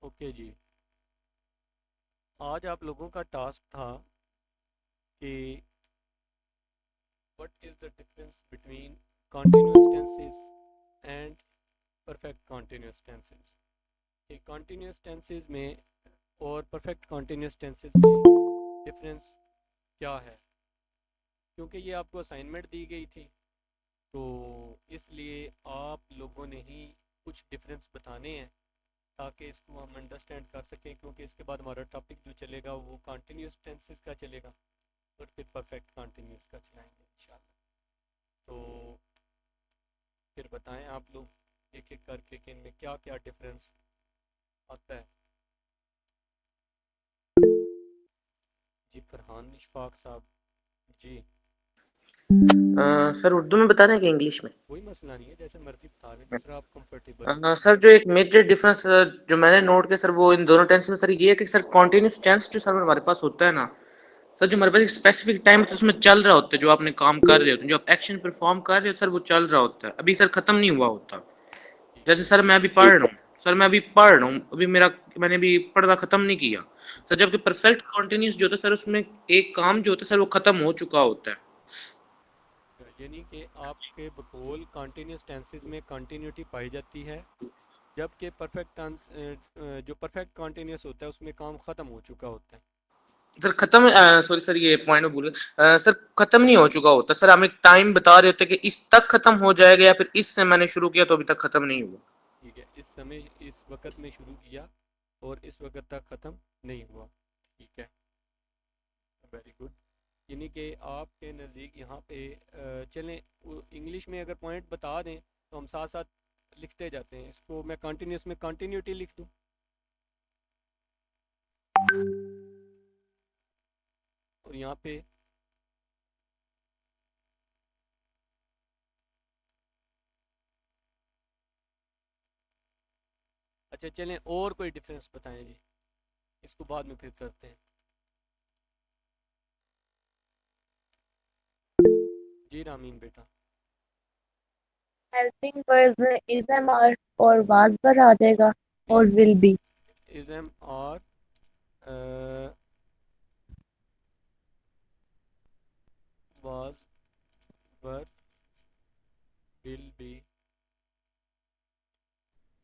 Okay जी। आज आप लोगों का टास्क था कि what is the difference between continuous tenses and perfect continuous tenses, कि कॉन्टिन्यूअस टेंसेस में और परफेक्ट कॉन्टिन्यूअस टेंसेस में डिफरेंस क्या है। क्योंकि ये आपको असाइनमेंट दी गई थी, तो इसलिए आप लोगों ने ही कुछ डिफरेंस बताने हैं ताकि इसको हम अंडरस्टैंड कर सकें। क्योंकि इसके बाद हमारा टॉपिक जो चलेगा वो कंटिन्यूस टेंसेस का चलेगा और फिर परफेक्ट कंटिन्यूस का चलाएंगे इंशाल्लाह। तो फिर बताएं आप लोग एक एक करके कि इनमें क्या क्या डिफरेंस आता है। जी फरहान इशफाक साहब। जी सर उर्दू में बताना है कि इंग्लिश में? कोई मसला नहीं है, जैसे मर्जी बता लें, जिस तरह आप कंफर्टेबल हो। सर जो एक मेजर डिफरेंस जो मैंने नोट किया सर, वो इन दोनों टेंस में सर ये है कि सर कॉन्टिन्यूस टेंस जो सर हमारे पास होता है ना सर, जो हमारे पास एक स्पेसिफिक टाइम तो उसमें चल रहा होता है, जो आपने काम कर रहे होते हैं, जो आप एक्शन परफॉर्म कर रहे हो सर, वो चल रहा होता है, अभी सर खत्म नहीं हुआ होता। ठीक जैसे है। सर मैं अभी पढ़ रहा हूँ, सर मैं अभी पढ़ रहा हूँ, अभी मेरा मैंने अभी पढ़ना खत्म नहीं किया सर। जबकि परफेक्ट कॉन्टिन्यूस जो होता है सर, उसमें एक काम जो होता है सर वो खत्म हो चुका होता है। यानी कि आपके बकौल कंटिन्यूस टेंसेस में कंटिन्यूटी पाई जाती है, जबकि परफेक्ट टेंस जो परफेक्ट कंटिन्यूस होता है उसमें काम ख़त्म हो चुका होता है। सर खत्म, सॉरी सर ये पॉइंट में भूल गया, सर खत्म नहीं हो चुका होता सर, हम एक टाइम बता रहे होते कि इस तक खत्म हो जाएगा, या फिर इससे मैंने शुरू किया तो अभी तक खत्म नहीं हुआ। ठीक है, इस समय इस वक्त में शुरू किया और इस वक्त तक ख़त्म नहीं हुआ। ठीक है, वेरी गुड। यानी कि आपके नज़दीक यहाँ पे चलें, इंग्लिश में अगर पॉइंट बता दें तो हम साथ साथ लिखते जाते हैं। इसको मैं कंटिन्यूस में कंटिन्यूटी लिख दूँ, और यहाँ पे अच्छा चलें और कोई डिफरेंस बताएं जी, इसको बाद में फिर करते हैं। जी रामीन बेटा। हेल्पिंग वर्ब में इज एम आर और वाज पर आ जाएगा और is will be. Is am और was were will be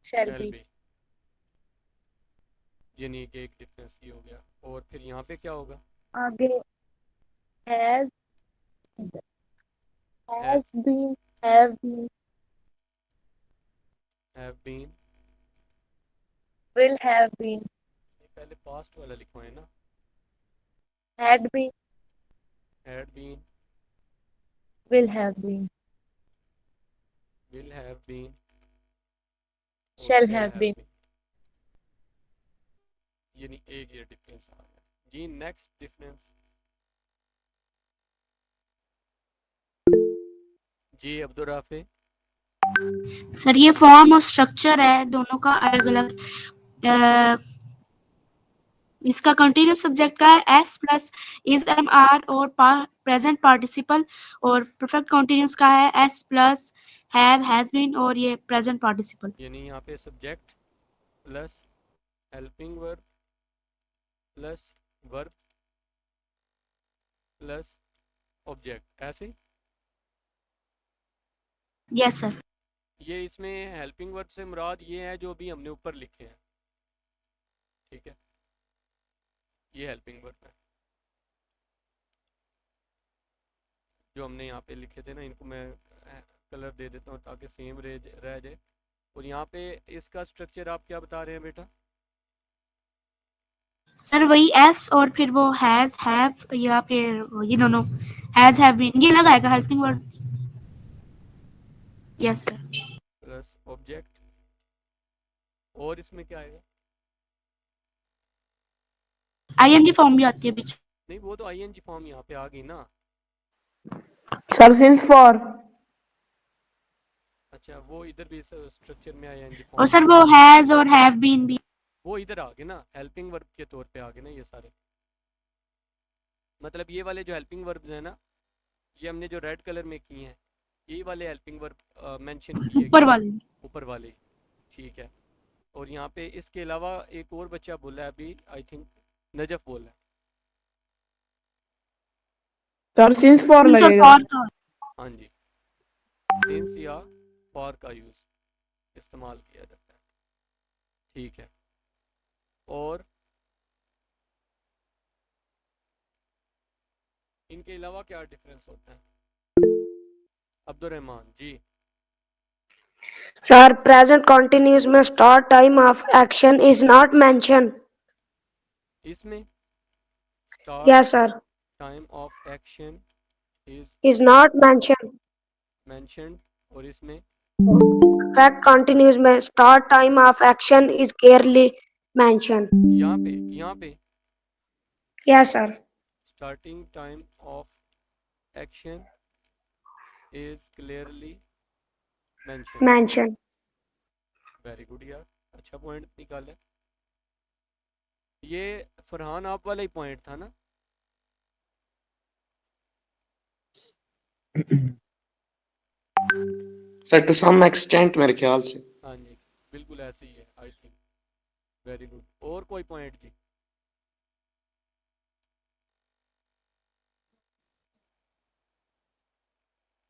shall shall be. Be. यानी कि एक डिफरेंस ये हो गया, और फिर यहाँ पे क्या होगा। आगे has has has been have been have been. Will have been ये पहले पास्ट वाला लिखवाएं ना। Had been had been, will have been will have been और shall shall have have been. Been. यानी एक ये डिफरेंस आ गया जी। नेक्स्ट डिफरेंस जी अब्दुल राफे। सर ये फॉर्म और स्ट्रक्चर है दोनों का अलग अलग। इसका कंटिन्यूस सब्जेक्ट का है S plus is am are और प्रेजेंट पार्टिसिपल, और परफेक्ट कंटिन्यूस का है S plus have has been और ये प्रेजेंट पार्टिसिपल। यानी यहाँ पे subject plus helping verb plus verb plus object, ऐसे। Yes sir. ये इसमें हेल्पिंग वर्ब से मुराद ये है जो अभी हमने ऊपर लिखे हैं। ठीक है, ये हेल्पिंग वर्ब है जो हमने यहाँ पे लिखे थे ना। इनको मैं कलर दे देता हूँ ताकि सेम रह जाए। और यहाँ पे इसका स्ट्रक्चर आप क्या बता रहे हैं बेटा। सर वही एस और फिर वो हैज हैव या फिर ये दोनों हैज हैव बीन ये लगा आएगा helping word. Yes sir. Plus object, और इसमें क्या आएगा। आईएनजी फॉर्म भी आती है बीच। नहीं, वो तो आईएनजी फॉर्म यहाँ पे आ गई ना। Sir since for. अच्छा, वो इधर भी स्ट्रक्चर में आईएनजी और फॉर्म सर आ वो गई। हैज और हैव बीन भी। वो इधर आ गए ना, हेल्पिंग वर्ब के तौर पे आ गए ना ये सारे। मतलब ये वाले जो हेल्पिंग वर्ब्स हैं ना, ये हमने जो रेड कलर में किए हैं, ये वाले हेल्पिंग वर्ब मेंशन किए ऊपर गए हैं, वाले। ऊपर वाले। ठीक है, और यहाँ पे इसके अलावा एक और बच्चा बोला है अभी, आई थिंक नजफ बोला है। सर सिंस फॉर Since और लगेगा। for का हाँ जी, सिंस या फॉर का यूज़ इस्तेमाल किया जाता है। ठीक है, और इनके अलावा क्या डिफरेंस होता है? अब्दुल रहमान जी। Sir, present continuous में start time of action is not mentioned. इसमें start Yes, sir. Time of action is Is not mentioned. Mentioned, और इसमें Fact continuous में start time of action is clearly mentioned. यहाँ पे Yes, sir. Starting time of action is clearly mentioned. Mentioned. Very good यार, अच्छा point निकाले। ये फरहान आप वाला ही पॉइंट था ना? सर टू सम एक्सटेंट मेरे ख्याल से। हाँ जी, बिल्कुल ऐसे ही है आई थिंक। वेरी गुड, और कोई पॉइंट जी?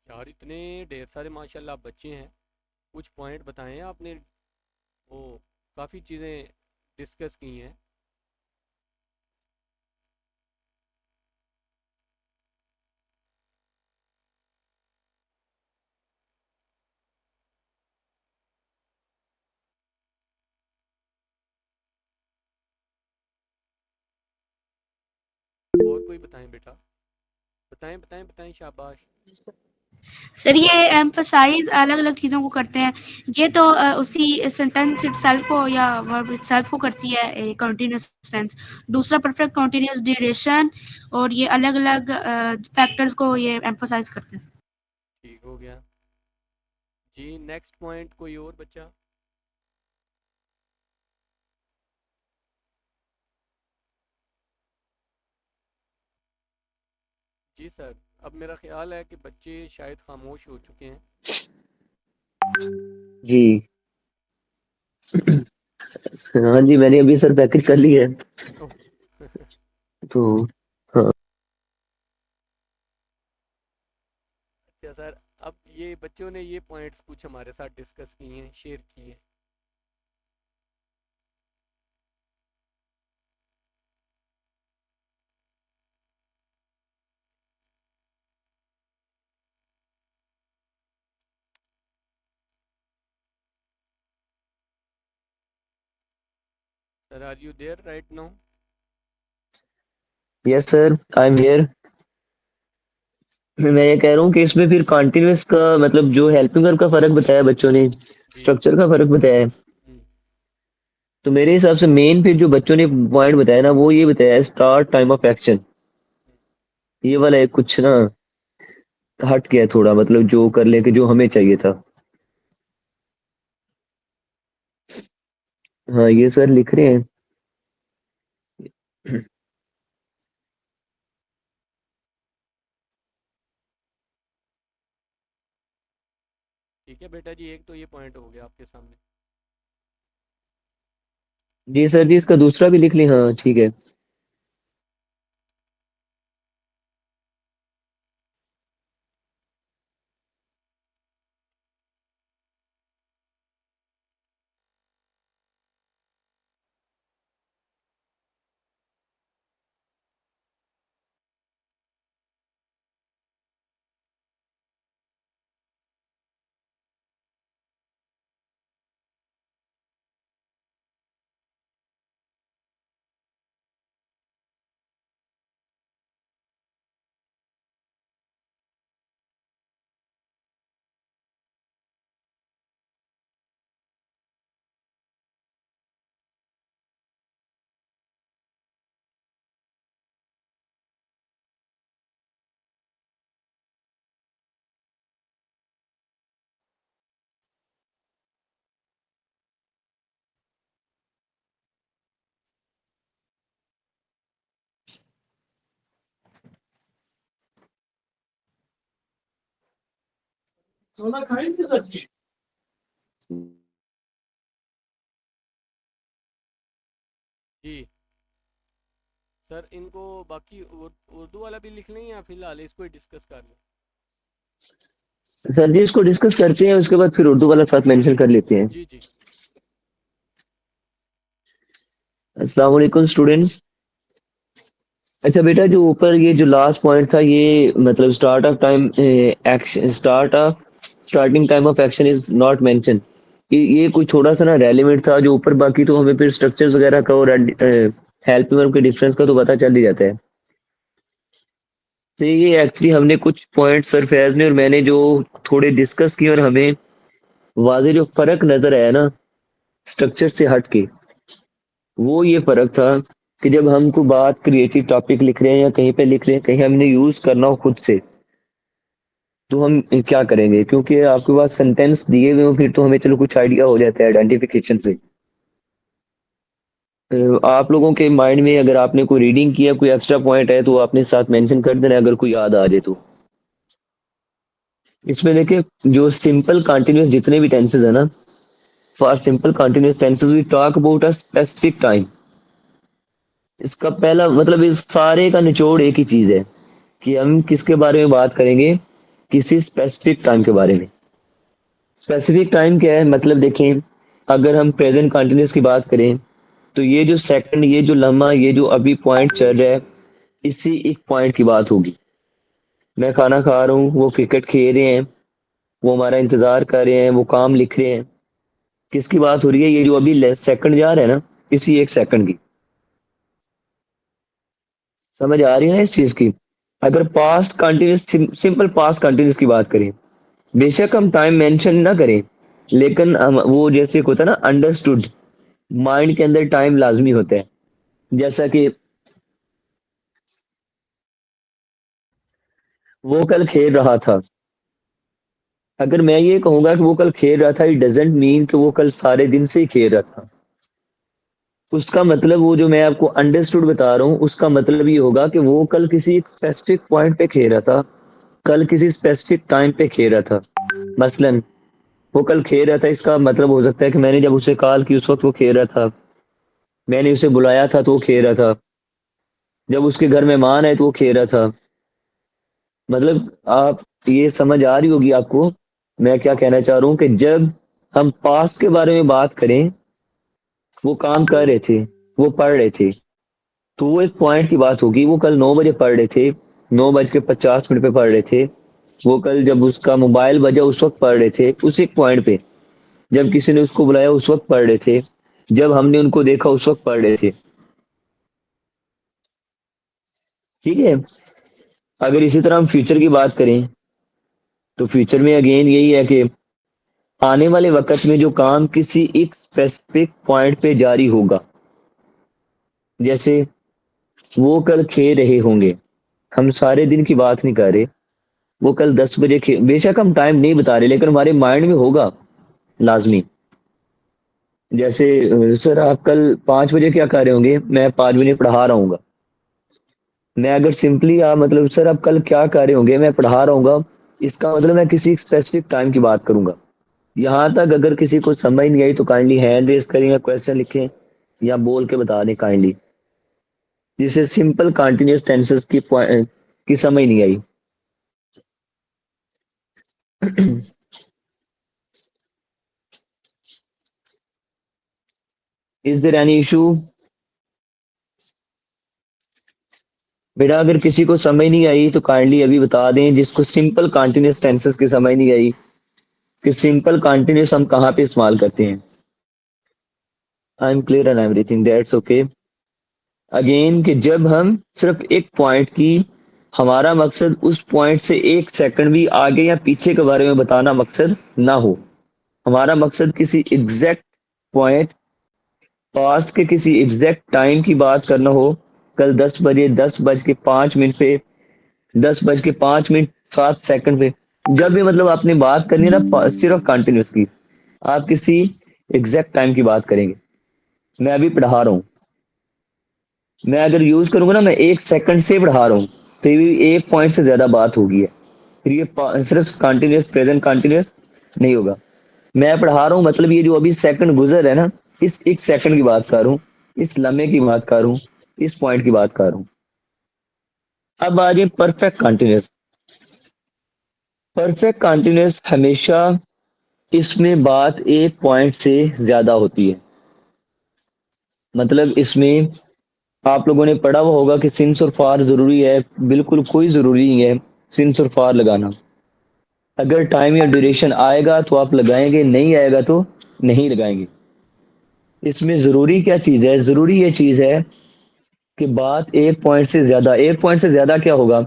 यार इतने ढेर सारे माशाल्लाह बच्चे हैं, कुछ पॉइंट बताएं आपने। वो काफ़ी चीज़ें डिस्कस की हैं। और कोई बताएं बेटा, बताएं बताएं बताएं, शाबाश। सर ये एम्फसाइज अलग अलग चीज़ों को करते हैं। ये तो उसी सेंटेंस इटसेल्फ को या वर्ब इटसेल्फ को करती है कंटिन्यूअस टेंस। दूसरा परफेक्ट कंटिन्यूअस ड्यूरेशन, और ये अलग अलग फैक्टर्स को ये एम्फसाइज करते हैं। ठीक हो गया जी। नेक्स्ट पॉइंट कोई और बच्चा? जी सर, अब मेरा ख्याल है कि बच्चे शायद खामोश हो चुके हैं। जी। हाँ जी, मैंने अभी सर पैकेज कर लिया है ओह, तो। हाँ अच्छा सर, अब ये बच्चों ने ये पॉइंट्स कुछ हमारे साथ डिस्कस किए हैं, शेयर किए हैं। Sir are you there right now? Yes sir, I am here. मैं ये कह रहा हूँ कि इसमें फिर कॉन्टिन्यूअस का मतलब जो हेल्पिंग वर्ब का फर्क बताया बच्चों ने, जी। स्ट्रक्चर का फर्क बताया है, हम्म, तो मेरे हिसाब से मेन फिर जो बच्चों ने पॉइंट बताया ना, वो ये बताया है स्टार्ट टाइम ऑफ एक्शन। ये वाला एक कुछ ना हट गया थोड़ा, मतलब जो कर लेके जो हमें चाहिए था। हाँ ये सर लिख रहे हैं। ठीक है बेटा जी, एक तो ये पॉइंट हो गया आपके सामने। जी सर जी, इसका दूसरा भी लिख लें। हाँ ठीक है। जी सर, इनको बाकी उर्दू वाला भी लिख लें या फिलहाल इसको ही डिस्कस कर लें? सर जी इसको डिस्कस करते हैं, उसके बाद फिर उर्दू वाला साथ मेंशन कर लेते हैं। जी जी। अस्सलाम वालेकुम स्टूडेंट्स। अच्छा बेटा, जो ऊपर ये जो लास्ट पॉइंट था, ये मतलब start of time action, starting time of action is not mention, ये कोई थोड़ा सा ना रेलिवेंट था जो ऊपर, बाकी तो हमें फिर स्ट्रक्चर्स वगैरह का और हेल्प वर्ब के डिफरेंस का तो पता चल ही जाता है। तो ये एक्चुअली हमने कुछ पॉइंट सर फैज ने और मैंने जो थोड़े डिस्कस किए और हमें वाज़ेह जो फर्क नजर आया ना स्ट्रक्चर से हट के, वो ये फर्क था कि जब हम कोई बात क्रिएटिव टॉपिक लिख रहे हैं या कहीं पे लिख रहे हैं, कहीं हमने यूज करना हो खुद से, तो हम क्या करेंगे? क्योंकि आपके पास सेंटेंस दिए हुए हो फिर तो हमें चलो कुछ आइडिया हो जाता है आइडेंटिफिकेशन से। आप लोगों के माइंड में अगर आपने कोई रीडिंग किया, कोई एक्स्ट्रा पॉइंट है तो आपने साथ मेंशन कर देना अगर कोई याद आ जाए तो। इसमें देखिए जो सिंपल कंटिन्यूअस जितने भी टेंसेस है ना, for simple continuous tenses we talk about a specific time. इसका पहला मतलब इस सारे का निचोड़ एक ही चीज है कि हम किसके बारे में बात करेंगे, किसी स्पेसिफिक टाइम के बारे में। स्पेसिफिक टाइम क्या है? मतलब देखें, अगर हम प्रेजेंट कंटिन्यूअस की बात करें तो ये जो सेकंड, ये जो लम्हा, ये जो अभी पॉइंट चल रहा है, इसी एक पॉइंट की बात होगी। मैं खाना खा रहा हूँ, वो क्रिकेट खेल रहे हैं, वो हमारा इंतजार कर रहे हैं, वो काम लिख रहे हैं, किसकी बात हो रही है? ये जो अभी सेकंड जा रहा है ना, इसी एक सेकंड की। समझ आ रही है ना इस चीज की? अगर past continuous, simple past continuous की बात करें, बेशक हम टाइम मेंशन ना करें, लेकिन हम वो जैसे होता है ना अंडरस्टूड, माइंड के अंदर टाइम लाजमी होता है। जैसा कि वो कल खेल रहा था, अगर मैं ये कहूंगा कि वो कल खेल रहा था, इट डजेंट मीन कि वो कल सारे दिन से ही खेल रहा था। उसका मतलब वो जो मैं आपको अंडरस्टूड बता रहा हूँ, उसका मतलब ये होगा कि वो कल किसी एक स्पेसिफिक पॉइंट पे खेल रहा था, कल किसी स्पेसिफिक टाइम पे खेल रहा था। मसलन वो कल खेल रहा था, इसका मतलब हो सकता है कि मैंने जब उसे कॉल की उस वक्त वो खेल रहा था, मैंने उसे बुलाया था तो वो खेल रहा था, जब उसके घर मेहमान आए तो वो खेल रहा था। मतलब आप ये समझ आ रही होगी आपको मैं क्या कहना चाह रहा हूँ कि जब हम पास्ट के बारे में बात करें, वो काम कर रहे थे, वो पढ़ रहे थे, तो वो एक पॉइंट की बात होगी। वो कल 9 बजे पढ़ रहे थे, 9:50 पे पढ़ रहे थे। वो कल जब उसका मोबाइल बजा उस वक्त पढ़ रहे थे, उस एक पॉइंट पे। जब किसी ने उसको बुलाया उस वक्त पढ़ रहे थे, जब हमने उनको देखा उस वक्त पढ़ रहे थे। ठीक है। अगर इसी तरह हम फ्यूचर की बात करें तो फ्यूचर में अगेन यही है कि आने वाले वक्त में जो काम किसी एक स्पेसिफिक पॉइंट पे जारी होगा, जैसे वो कल खेल रहे होंगे, हम सारे दिन की बात नहीं कर रहे, वो कल 10 बजे बेशक हम टाइम नहीं बता रहे लेकिन हमारे माइंड में होगा लाजमी। जैसे सर आप कल 5 बजे क्या कर रहे होंगे? मैं 5 बजे पढ़ा रहा हूँ। मैं अगर सिंपली मतलब सर आप कल क्या कर रहे होंगे? मैं पढ़ा रहा हूँ, इसका मतलब मैं किसी स्पेसिफिक टाइम की बात करूंगा। यहाँ तक अगर किसी को समझ नहीं आई तो काइंडली हैंड रेज करें या क्वेश्चन लिखें या बोल के बता दें काइंडली, जिसे सिंपल कंटिन्यूअस टेंसेस की समझ नहीं आई। Is there any issue? बेटा अगर किसी को समझ नहीं आई तो काइंडली अभी बता दें, जिसको सिंपल कंटिन्यूअस टेंसेस की समझ नहीं आई कि सिंपल कंटिन्यूअस हम कहाँ पे इस्तेमाल करते हैं। I am clear on everything, that's okay. Again कि जब हम सिर्फ एक पॉइंट की, हमारा मकसद उस पॉइंट से एक सेकंड भी आगे या पीछे के बारे में बताना मकसद ना हो, हमारा मकसद किसी एग्जैक्ट पॉइंट, पास्ट के किसी एग्जैक्ट टाइम की बात करना हो। कल 10 बजे 10:05 पे, 10:05 7 सेकंड पे, जब भी मतलब आपने बात करनी है ना सिर्फ कंटिन्यूस की, आप किसी एग्जैक्ट टाइम की बात करेंगे। मैं अभी पढ़ा रहा हूँ, मैं अगर यूज करूंगा ना मैं 1 सेकंड से बढ़ा रहा हूँ, तो ये एक पॉइंट से ज्यादा बात होगी है, फिर ये सिर्फ कंटिन्यूस प्रेजेंट कंटिन्यूस नहीं होगा। मैं पढ़ा रहा हूँ मतलब ये जो अभी सेकंड गुजर है ना, इस एक सेकंड की बात कर रहा हूँ, इस लम्हे की बात कर रहा हूँ, इस पॉइंट की बात कर रहा हूँ। अब आ जाए परफेक्ट कंटिन्यूस। परफेक्ट कंटिन्यूस हमेशा इसमें बात एक पॉइंट से ज्यादा होती है। मतलब इसमें आप लोगों ने पढ़ा हुआ होगा कि सिंस और फार जरूरी है, बिल्कुल कोई जरूरी नहीं है सिंस और फार लगाना। अगर टाइम या ड्यूरेशन आएगा तो आप लगाएंगे, नहीं आएगा तो नहीं लगाएंगे। इसमें जरूरी क्या चीज है? जरूरी ये चीज है कि बात एक पॉइंट से ज्यादा, एक पॉइंट से ज्यादा क्या होगा?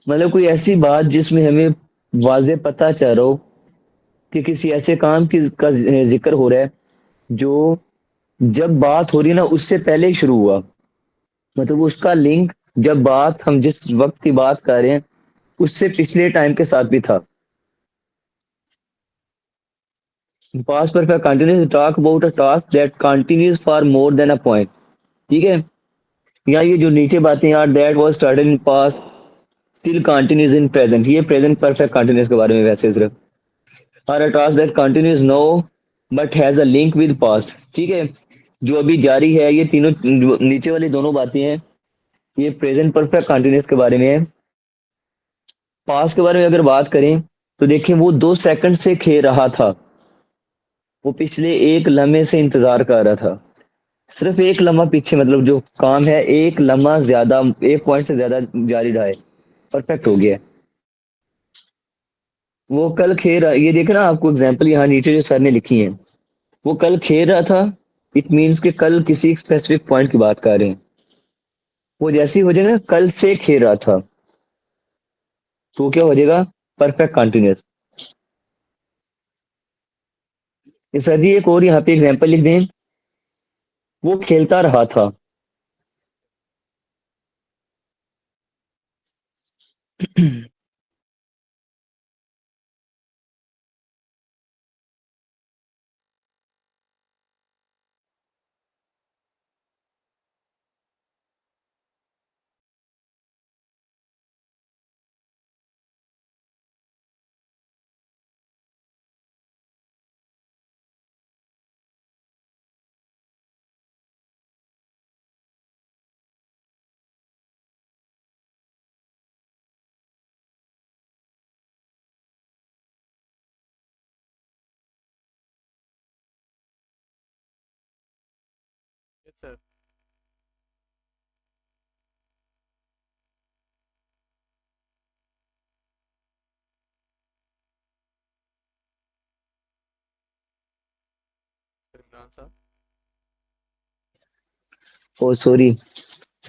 मतलब कोई ऐसी बात जिसमें हमें वाजे पता चल रहा हो कि किसी ऐसे काम की का जिक्र हो रहा है जो जब बात हो रही है ना उससे पहले ही शुरू हुआ। मतलब उसका लिंक जब बात हम जिस वक्त की बात कर रहे हैं उससे पिछले टाइम के साथ भी था। Past perfect continuous talk about a task that continues for more than a point. ठीक है, यहाँ ये जो नीचे बातें यार that was started in past still continues in present, ये प्रेजेंट परफेक्ट कंटिन्यूस के बारे में वैसे सिर्फ। और a task that continues no but has a link with past. ठीक है, जो अभी जारी है, ये तीनों जो नीचे वाली दोनों बातें हैं ये प्रेजेंट परफेक्ट कंटिन्यूस के बारे में है। पास्ट के बारे में अगर बात करें तो देखिए वो 2 सेकंड से खेल रहा था, वो पिछले एक लम्हे से इंतजार कर रहा था। सिर्फ एक लम्हा पीछे, मतलब जो काम है एक लम्हा ज्यादा, एक पॉइंट से ज्यादा जारी रहा है, परफेक्ट हो गया है। वो कल खेल रहा, ये देख ना आपको एग्जांपल यहाँ नीचे जो सर ने लिखी है, वो कल खेल रहा था। इट मीन्स कि कल किसी स्पेसिफिक पॉइंट की बात कर रहे हैं। वो जैसे ही हो जाएगा ना कल से खेल रहा था, तो वो क्या हो जाएगा? Perfect continuous. सर जी एक और यहाँ पे एग्जांपल लिख दें, वो खेलता रहा था। Yes, sir. Sir Imran साहब, ओ सॉरी,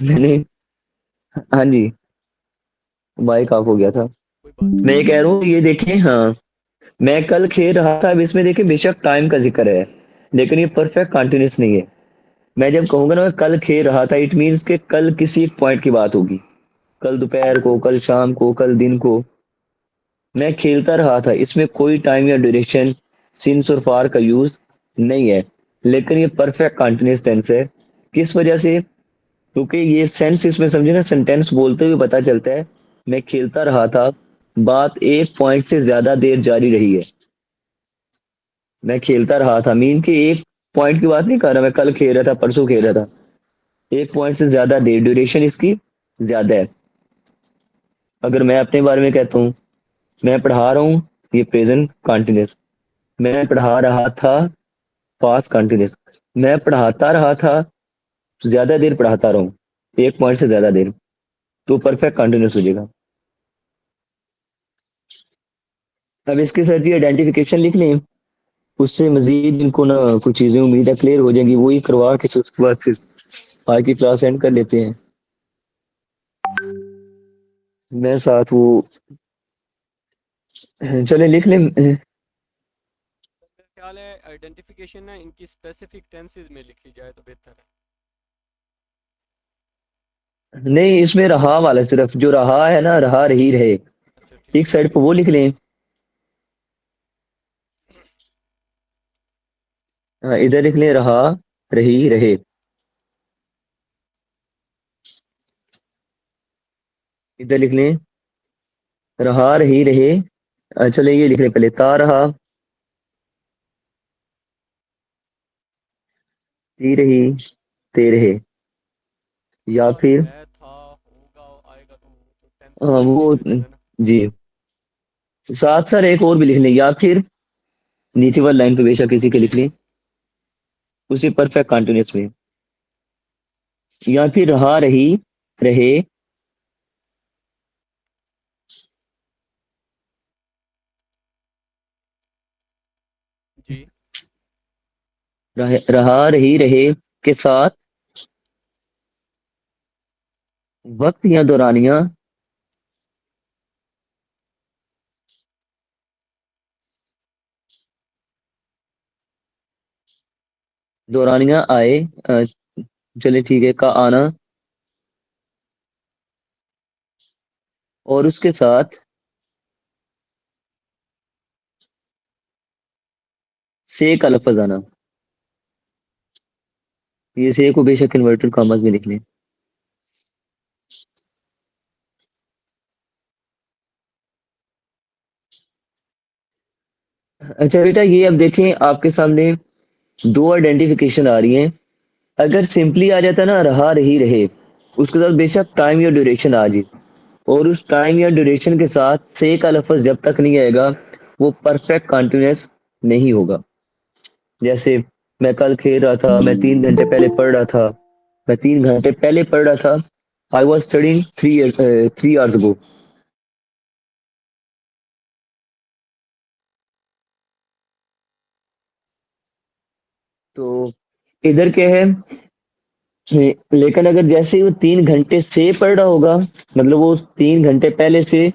मैंने, हाँ जी, माइक ऑफ हो गया था। कोई बात मैं ये नहीं। कह रहा हूँ ये देखें, हाँ मैं कल खेल रहा था। अब इसमें देखिए बेशक टाइम का जिक्र है लेकिन ये परफेक्ट कंटिन्यूस नहीं है। मैं जब कहूंगा ना मैं कल खेल रहा था, इट मीन्स के कल किसी एक पॉइंट की बात होगी, कल दोपहर को, कल शाम को, कल दिन को। मैं खेलता रहा था, इसमें कोई टाइम या ड्यूरेशन सिंस और फार का यूज नहीं है, लेकिन ये परफेक्ट कंटिन्यूस टेंस है। किस वजह से? क्योंकि ये सेंस इसमें समझे ना, सेंटेंस बोलते हुए पता चलता है मैं खेलता रहा था, बात एक पॉइंट से ज्यादा देर जारी रही है। मैं खेलता रहा था मीन कि एक पॉइंट की बात नहीं कर रहा, मैं कल खेल रहा था, परसों खेल रहा था। एक पॉइंट से ज्यादा देर, ड्यूरेशन इसकी ज्यादा है। अगर मैं अपने बारे में कहता हूँ, मैं पढ़ा रहा हूँ, ये प्रेजेंट कंटिन्यूस। मैं पढ़ा रहा था, पास्ट कंटिन्यूस। मैं पढ़ाता रहा था, ज्यादा देर पढ़ाता रहा हूँ, एक पॉइंट से ज्यादा देर, तो परफेक्ट कंटिन्यूस हो जाएगा। अब इसके साथ ये आइडेंटिफिकेशन लिख लें, उससे मजीद इनको ना कुछ चीजें उम्मीद है क्लियर हो जाएंगी, वही करवा के तो उसके बाद फिर आज की क्लास एंड कर लेते हैं। मैं साथ वो चले लिख लें। मेरा ख्याल है आइडेंटिफिकेशन ना इनकी स्पेसिफिक टेंसेस में लिखी जाए तो बेहतर है। नहीं इसमें रहा वाला, सिर्फ जो रहा है ना, रहा रही रहे, अच्छा ठीक एक है, साइड लिख पर वो लेते लिख लें। हाँ, इधर लिख लें रहा रही रहे। इधर लिख लें रहा रही रहे। चले ये लिख लें पहले, ता रहा, ती रही, ते रहे, या अच्छा, फिर है था होगा आएगा तो टेंस हाँ चेंज वो हो जाएगा ना। जी, साथ साथ एक और भी लिख लें, या फिर नीचे वाली लाइन पे बेशक किसी के लिख लें, उसे परफेक्ट कंटिन्यूअस में, या फिर रहा रही रहे जी। रहा रही रहे के साथ वक्त या दौरानिया दौरानिया आए, चले ठीक है, का आना, और उसके साथ से का लफ्ज आना। ये से को बेशक इन्वर्टेड कॉमास में लिख लें। अच्छा बेटा, ये अब देखें आपके सामने दो आइडेंटिफिकेशन आ रही हैं। अगर सिंपली आ जाता ना रहा रही रहे, उसके साथ बेशक टाइम या ड्यूरेशन आ जाए, और उस टाइम या ड्यूरेशन के साथ से का लफ्ज जब तक नहीं आएगा वो परफेक्ट कंटिन्यूअस नहीं होगा। जैसे मैं कल खेल रहा था, मैं 3 घंटे पहले पढ़ रहा था, मैं 3 घंटे पहले पढ़ रहा था, I was studying 3 hours ago. तो इधर क्या है, लेकिन अगर जैसे ही वो 3 घंटे से पढ़ रहा होगा, मतलब वो 3 घंटे पहले से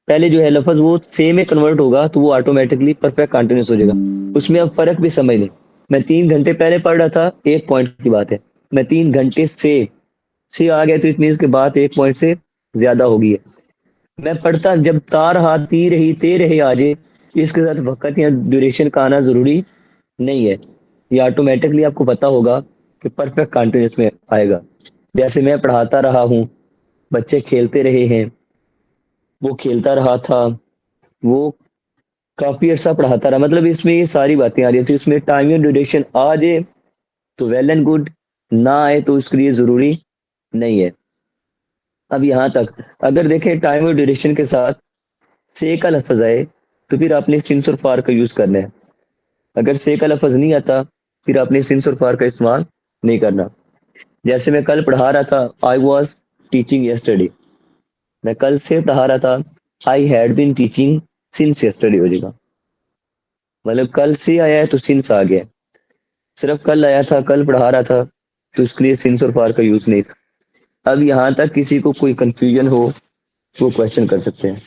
पहले जो है लफ्ज वो से में कन्वर्ट होगा, तो वो ऑटोमेटिकली परफेक्ट कंटिन्यूस हो जाएगा। उसमें अब फर्क भी समझ लें, मैं 3 घंटे पहले पढ़ रहा था, एक पॉइंट की बात है, मैं 3 घंटे से आ गया, तो इट मीन्स के बात एक पॉइंट से ज्यादा होगी है। मैं पढ़ता जब तार हाथ ती रही ते रहे आ जाए, इसके साथ वक्त या ड्यूरेशन का आना जरूरी नहीं है, ये ऑटोमेटिकली आपको पता होगा कि परफेक्ट कंटिन्यूस में आएगा। जैसे मैं पढ़ाता रहा हूँ, बच्चे खेलते रहे हैं, वो खेलता रहा था, वो काफी अर्सा पढ़ाता रहा, मतलब इसमें ये सारी बातें आ रही थी। इसमें टाइम एंड ड्यूरेशन आ जाए तो वेल एंड गुड, ना आए तो उसके लिए जरूरी नहीं है। अब यहाँ तक अगर देखें टाइम और ड्यूरेशन के साथ से का लफ्ज आए, तो फिर आपने सिंस और फार का यूज करना है। अगर से का लफ्ज नहीं आता, फिर आपने सिंस और फार का इस्तेमाल नहीं करना। जैसे मैं कल पढ़ा रहा था, आई वॉज टीचिंग यस्टरडे, मैं कल से पढ़ा रहा था, I had been teaching since yesterday हो जाएगा। मतलब कल से आया है तो सिंस आ गया, सिर्फ कल आया था, कल पढ़ा रहा था, तो उसके लिए सिंस और फार का यूज नहीं था। अब यहाँ तक किसी को कोई कंफ्यूजन हो, वो क्वेश्चन कर सकते हैं।